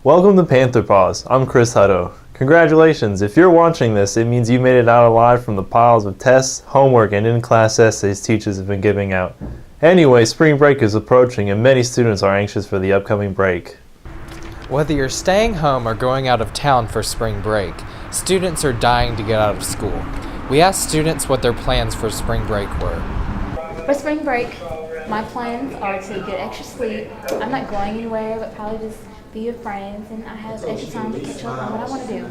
Welcome to Panther Paws. I'm Chris Hutto. Congratulations, if you're watching this, it means you made it out alive from the piles of tests, homework, and in-class essays teachers have been giving out. Anyway, spring break is approaching and many students are anxious for the upcoming break. Whether you're staying home or going out of town for spring break, students are dying to get out of school. We asked students what their plans for spring break were. For spring break, my plans are to get extra sleep. I'm not going anywhere, but probably just be with friends, and I have extra time to catch up on what I want to do.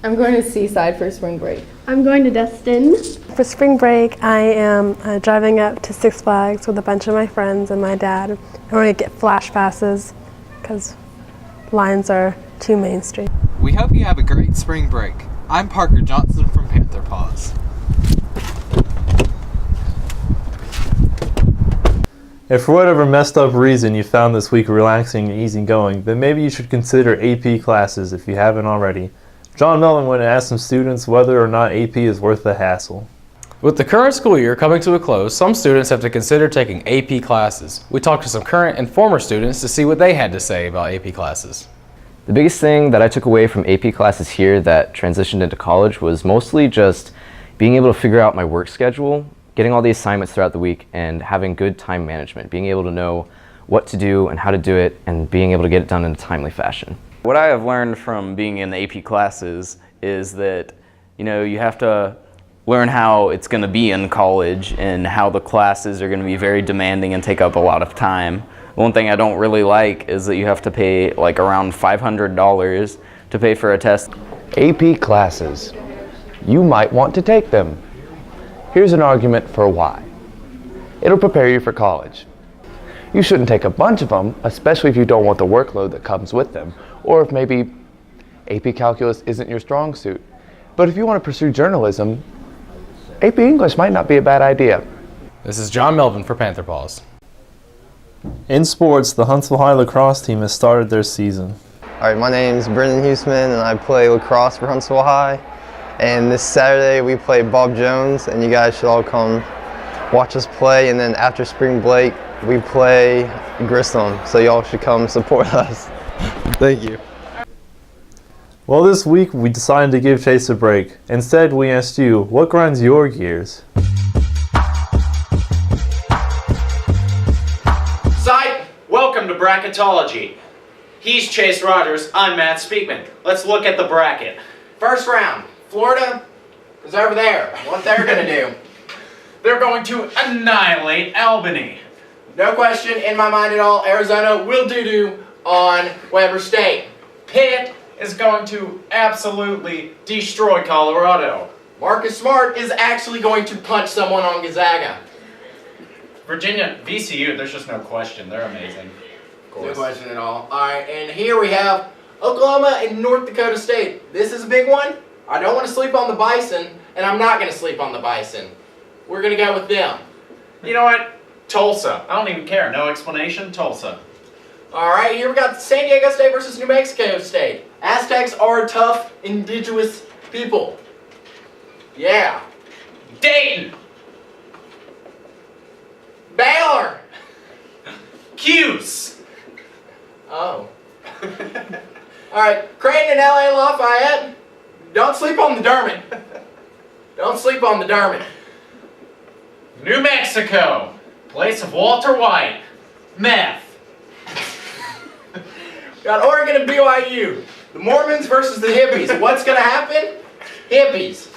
I'm going to Seaside for spring break. I'm going to Destin. For spring break, I am driving up to Six Flags with a bunch of my friends and my dad. And we're going to get flash passes because lines are too mainstream. We hope you have a great spring break. I'm Parker Johnson from Panther Paws. If for whatever messed up reason you found this week relaxing and easygoing, then maybe you should consider AP classes if you haven't already. John Melvin went and asked some students whether or not AP is worth the hassle. With the current school year coming to a close, some students have to consider taking AP classes. We talked to some current and former students to see what they had to say about AP classes. The biggest thing that I took away from AP classes here that transitioned into college was mostly just being able to figure out my work schedule, getting all the assignments throughout the week, and having good time management, being able to know what to do and how to do it, and being able to get it done in a timely fashion. What I have learned from being in the AP classes is that, you have to learn how it's going to be in college and how the classes are going to be very demanding and take up a lot of time. One thing I don't really like is that you have to pay like around $500 to pay for a test. AP classes. You might want to take them. Here's an argument for why. It'll prepare you for college. You shouldn't take a bunch of them, especially if you don't want the workload that comes with them, or if maybe AP Calculus isn't your strong suit. But if you want to pursue journalism, AP English might not be a bad idea. This is John Melvin for Panther Paws. In sports, the Huntsville High lacrosse team has started their season. Alright, my name is Brendan Huseman and I play lacrosse for Huntsville High. And this Saturday we play Bob Jones, and you guys should all come watch us play. And then after spring break, we play Grissom, so y'all should come support us. Thank you. Well, this week we decided to give Chase a break. Instead, we asked you, what grinds your gears? Side, welcome to Bracketology. He's Chase Rogers, I'm Matt Speakman. Let's look at the bracket. First round. Florida is over there. What they're going to do? They're going to annihilate Albany. No question in my mind at all. Arizona will doo-doo on Weber State. Pitt is going to absolutely destroy Colorado. Marcus Smart is actually going to punch someone on Gonzaga. Virginia, VCU, there's just no question. They're amazing. Of course. No question at all. Alright, and here we have Oklahoma and North Dakota State. This is a big one. I don't want to sleep on the Bison, and I'm not going to sleep on the Bison. We're going to go with them. You know what? Tulsa. I don't even care. No explanation. Tulsa. Alright, here we got San Diego State versus New Mexico State. Aztecs are tough, indigenous people. Yeah. Dayton. Baylor. Cuse. Oh. Alright, Creighton and LA Lafayette. Don't sleep on the Dermot. Don't sleep on the Dermot. New Mexico. Place of Walter White. Meth. Got Oregon and BYU. The Mormons versus the hippies. What's going to happen? Hippies.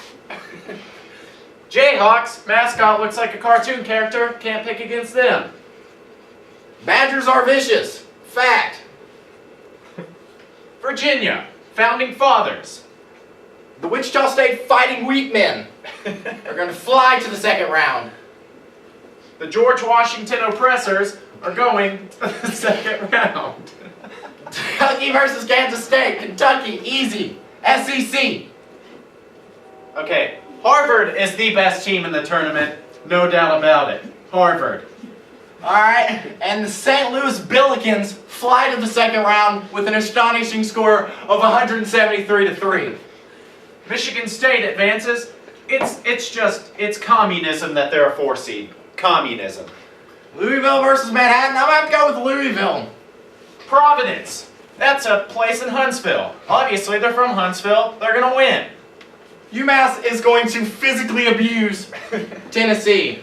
Jayhawks. Mascot looks like a cartoon character. Can't pick against them. Badgers are vicious. Fact. Virginia. Founding Fathers. The Wichita State Fighting Wheat Men are going to fly to the second round. The George Washington Oppressors are going to the second round. Kentucky versus Kansas State. Kentucky, easy. SEC. Okay, Harvard is the best team in the tournament. No doubt about it. Harvard. Alright, and the St. Louis Billikens fly to the second round with an astonishing score of 173-3. Michigan State advances. It's communism that they're a 4 seed. Communism. Louisville versus Manhattan. I'm going to have to go with Louisville. Providence. That's a place in Huntsville. Obviously, they're from Huntsville. They're gonna win. UMass is going to physically abuse Tennessee.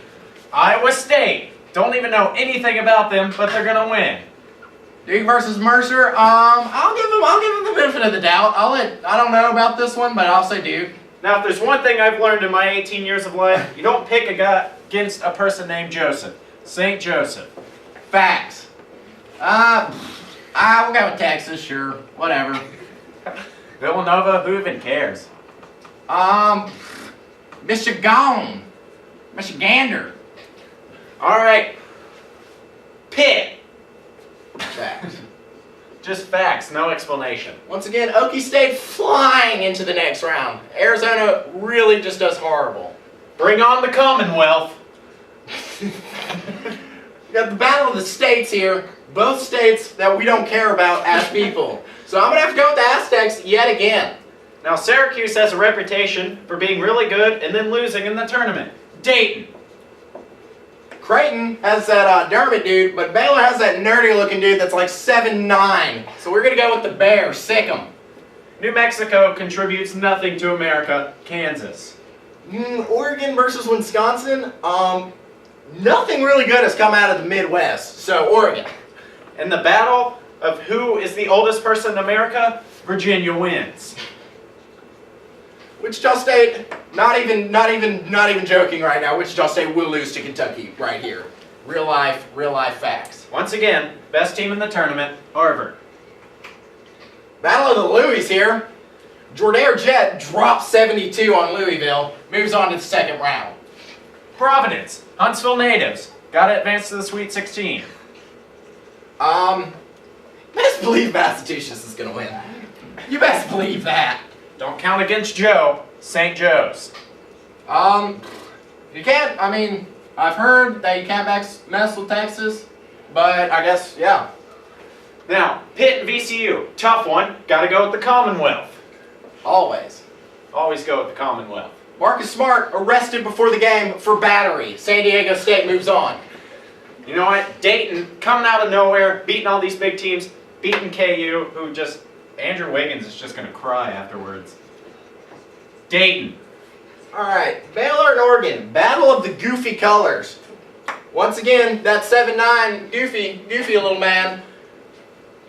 Iowa State. Don't even know anything about them, but they're gonna win. Duke versus Mercer. I'll give them the benefit of the doubt. I don't know about this one, but I'll say Duke. Now, if there's one thing I've learned in my 18 years of life, you don't pick a guy against a person named Joseph. St. Joseph. Facts. We'll go with Texas, sure. Whatever. Villanova, who even cares? Michigan. Michigander. All right. Pitt. Facts. Just facts, no explanation. Once again, Okie State flying into the next round. Arizona really just does horrible. Bring on the Commonwealth. We got the battle of the states here. Both states that we don't care about as people. So I'm going to have to go with the Aztecs yet again. Now, Syracuse has a reputation for being really good and then losing in the tournament. Dayton. Creighton has that Dermot dude, but Baylor has that nerdy looking dude that's like 7'9". So we're going to go with the Bears. Sick 'em. New Mexico contributes nothing to America. Kansas. Oregon versus Wisconsin. Nothing really good has come out of the Midwest. So Oregon. In the battle of who is the oldest person in America, Virginia wins. Wichita State, not even joking right now. Wichita State will lose to Kentucky right here. Real life facts. Once again, best team in the tournament, Harvard. Battle of the Louis here. Jordair Jet drops 72 on Louisville, moves on to the second round. Providence, Huntsville natives, got to advance to the Sweet 16. Best believe Massachusetts is gonna win. You best believe that. Don't count against Joe, St. Joe's. You can't, I mean, I've heard that you can't mess with Texas, but I guess, yeah. Now, Pitt and VCU, tough one, got to go with the Commonwealth. Always. Always go with the Commonwealth. Marcus Smart arrested before the game for battery. San Diego State moves on. You know what? Dayton, coming out of nowhere, beating all these big teams, beating KU, who just, Andrew Wiggins is just going to cry afterwards. Dayton. All right, Baylor and Oregon, battle of the goofy colors. Once again, that 7'9", goofy little man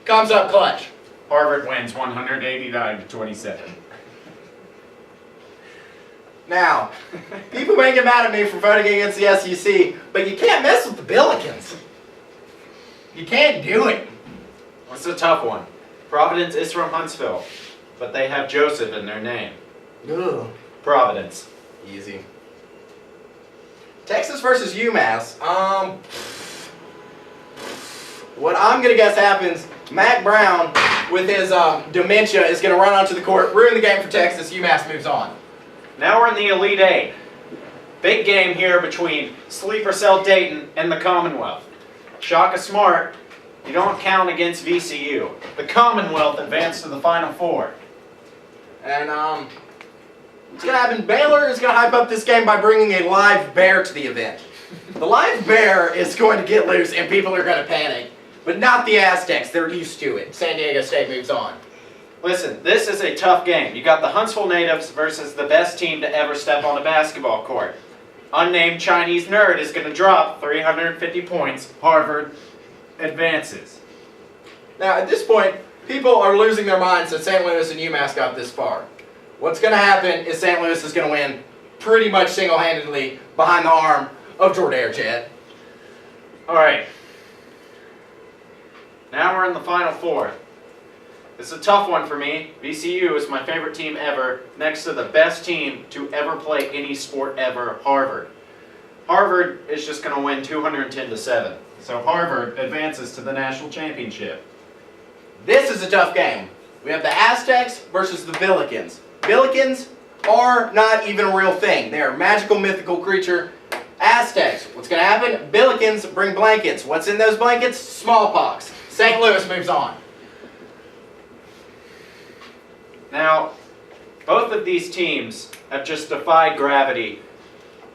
comes up clutch. Harvard wins 189-27. Now, people may get mad at me for voting against the SEC, but you can't mess with the Billikens. You can't do it. What's a tough one? Providence is from Huntsville, but they have Joseph in their name. Ugh. Providence. Easy. Texas versus UMass. What I'm going to guess happens, Mac Brown, with his dementia, is going to run onto the court, ruin the game for Texas. UMass moves on. Now we're in the Elite Eight. Big game here between Sleeper Cell Dayton and the Commonwealth. Shaka Smart, you don't count against VCU. The Commonwealth advanced to the Final Four. And what's going to happen? Baylor is going to hype up this game by bringing a live bear to the event. The live bear is going to get loose and people are going to panic. But not the Aztecs. They're used to it. San Diego State moves on. Listen, this is a tough game. You got the Huntsville natives versus the best team to ever step on a basketball court. Unnamed Chinese nerd is going to drop 350 points. Harvard advances. Now, at this point, people are losing their minds that St. Louis and UMass got this far. What's going to happen is St. Louis is going to win pretty much single-handedly behind the arm of Jordair Jet. All right. Now we're in the Final Four. This is a tough one for me. VCU is my favorite team ever, next to the best team to ever play any sport ever, Harvard. Harvard is just going to win 210-7. So Harvard advances to the national championship. This is a tough game. We have the Aztecs versus the Billikens. Billikens are not even a real thing. They are a magical, mythical creature. Aztecs, what's going to happen? Billikens bring blankets. What's in those blankets? Smallpox. St. Louis moves on. Now, both of these teams have just defied gravity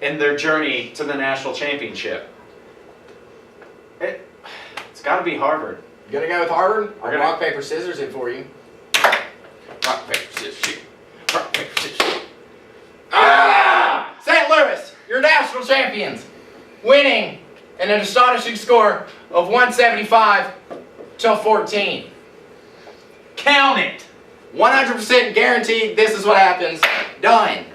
in their journey to the national championship. It's got to be Harvard. You gonna go with Harvard? I'll rock, paper, scissors it for you. Rock, paper, scissors, shoot. Rock, paper, scissors, shoot. Ah! St. Louis, you're national champions. Winning an astonishing score of 175-14. Count it. 100% guaranteed this is what happens. Done.